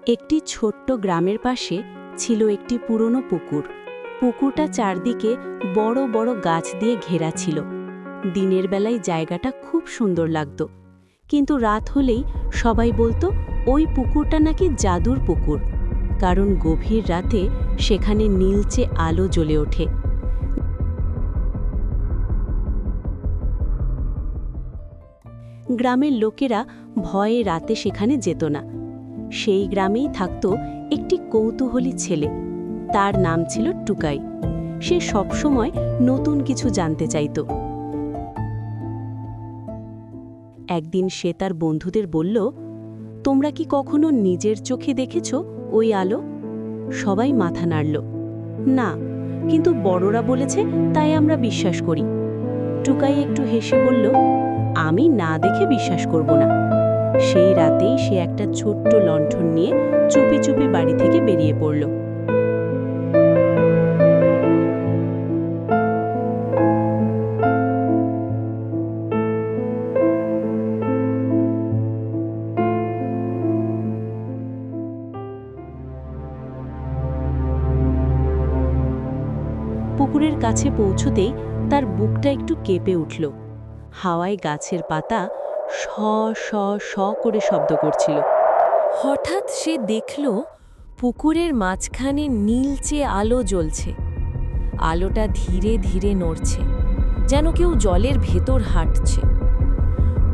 একটি ছোট্ট গ্রামের পাশে ছিল একটি পুরনো পুকুর। পুকুরটা চারদিকে বড় বড় গাছ দিয়ে ঘেরা ছিল। দিনের বেলায় জায়গাটা খুব সুন্দর লাগত, কিন্তু রাত হলেই সবাই বলতো ওই পুকুরটা নাকি জাদুর পুকুর, কারণ গভীর রাতে সেখানে নীলচে আলো জ্বলে ওঠে। গ্রামের লোকেরা ভয়ে রাতে সেখানে যেত না। সেই গ্রামেই থাকত একটি কৌতূহলী ছেলে। তার নাম ছিল টুকাই। সে সবসময় নতুন কিছু জানতে চাইত। একদিন সে তার বন্ধুদের বলল, তোমরা কি কখনো নিজের চোখে দেখেছ ওই আলো? সবাই মাথা নাড়ল। না, কিন্তু বড়রা বলেছে তাই আমরা বিশ্বাস করি। টুকাই একটু হেসে বলল, আমি না দেখে বিশ্বাস করব না। সেই রাতেই সে একটা ছোট্ট লণ্ঠন নিয়ে চুপি চুপি বাড়ি থেকে বেরিয়ে পড়ল। পুকুরের কাছে পৌঁছতেই তার বুকটা একটু কেঁপে উঠল। হাওয়ায় গাছের পাতা শ শ শ করে শব্দ করছিল। হঠাৎ সে দেখল পুকুরের মাঝখানে নীলচে আলো জ্বলছে। আলোটা ধীরে ধীরে নড়ছে, যেন কেউ জলের ভেতর হাঁটছে।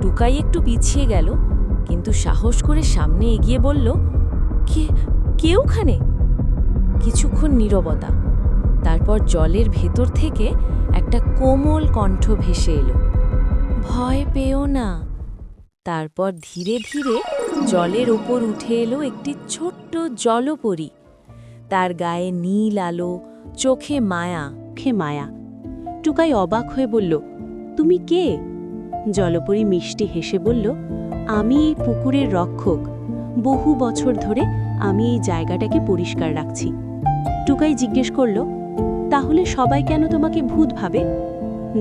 টুকাই একটু পিছিয়ে গেল, কিন্তু সাহস করে সামনে এগিয়ে বলল, কে ওখানে? কিছুক্ষণ নীরবতা। তারপর জলের ভেতর থেকে একটা কোমল কণ্ঠ ভেসে এলো, ভয় পেও না। তারপর ধীরে ধীরে জলের ওপর উঠে এলো একটি ছোট্ট জলপরী। তার গায়ে নীল আলো, চোখে মায়া। টুকাই অবাক হয়ে বলল, তুমি কে? জলপরী মিষ্টি হেসে বলল, আমি এই পুকুরের রক্ষক। বহু বছর ধরে আমি এই জায়গাটাকে পরিষ্কার রাখছি। টুকাই জিজ্ঞেস করল, তাহলে সবাই কেন তোমাকে ভূত ভাবে?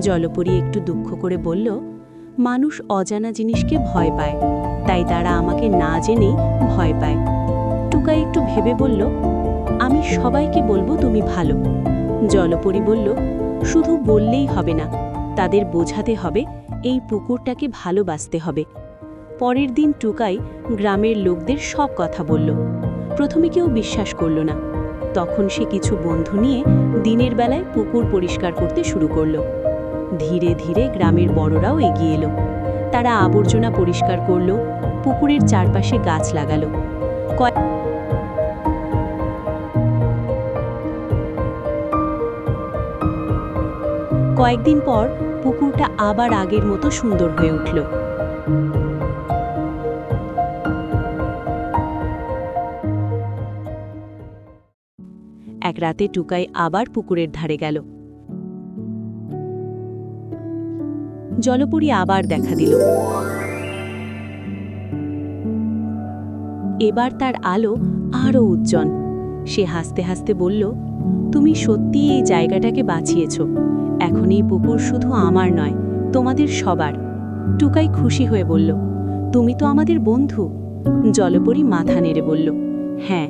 জলপরী একটু দুঃখ করে বলল, মানুষ অজানা জিনিসকে ভয় পায়, তাই তারা আমাকে না জেনেই ভয় পায়। টুকাই একটু ভেবে বলল, আমি সবাইকে বলবো তুমি ভালো। জলপরী বলল, শুধু বললেই হবে না, তাদের বোঝাতে হবে এই পুকুরটাকে ভালোবাসতে হবে। পরের দিন টুকাই গ্রামের লোকদের সব কথা বলল। প্রথমে কেউ বিশ্বাস করল না। তখন সে কিছু বন্ধু নিয়ে দিনের বেলায় পুকুর পরিষ্কার করতে শুরু করল। ধীরে ধীরে গ্রামের বড়রাও এগিয়ে এলো। তারা আবর্জনা পরিষ্কার করল, পুকুরের চারপাশে গাছ লাগালো। কয়েকদিন পর পুকুরটা আবার আগের মতো সুন্দর হয়ে উঠল। এক রাতে টুকাই আবার পুকুরের ধারে গেল। জলপরী আবার দেখা দিল। এবার তার আলো আরও উজ্জ্বল। সে হাসতে হাসতে বলল, তুমি সত্যিই এই জায়গাটাকে বাঁচিয়েছ। এখন এই পুকুর শুধু আমার নয়, তোমাদের সবার। টুকাই খুশি হয়ে বলল, তুমি তো আমাদের বন্ধু। জলপরী মাথা নেড়ে বলল, হ্যাঁ,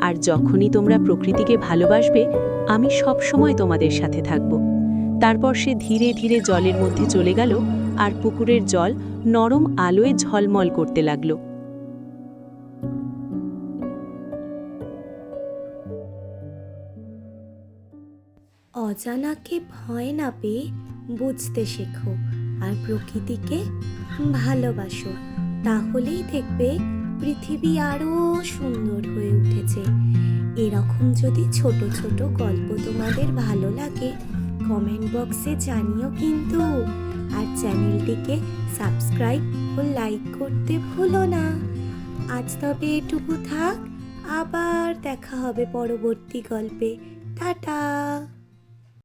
আর যখনই তোমরা প্রকৃতিকে ভালোবাসবে, আমি সব সময় তোমাদের সাথে থাকব। তারপর সে ধীরে ধীরে জলের মধ্যে চলে গেল, আর পুকুরের জল নরম আলোয় ঝলমল করতে লাগল। অজানাকে ভয় না পেয়ে বুঝতে শেখো, আর প্রকৃতিকে ভালোবাসো। তাহলেই দেখবে পৃথিবী আরও সুন্দর হয়ে উঠেছে। এরকম যদি ছোট ছোট গল্প তোমাদের ভালো লাগে, কমেন্ট বক্সে জানিও কিন্তু। আর চ্যানেলটিকে সাবস্ক্রাইব ও লাইক করতে ভুলো না। আজ তবে এটুকু থাক, আবার দেখা হবে পরবর্তী গল্পে। টাটা।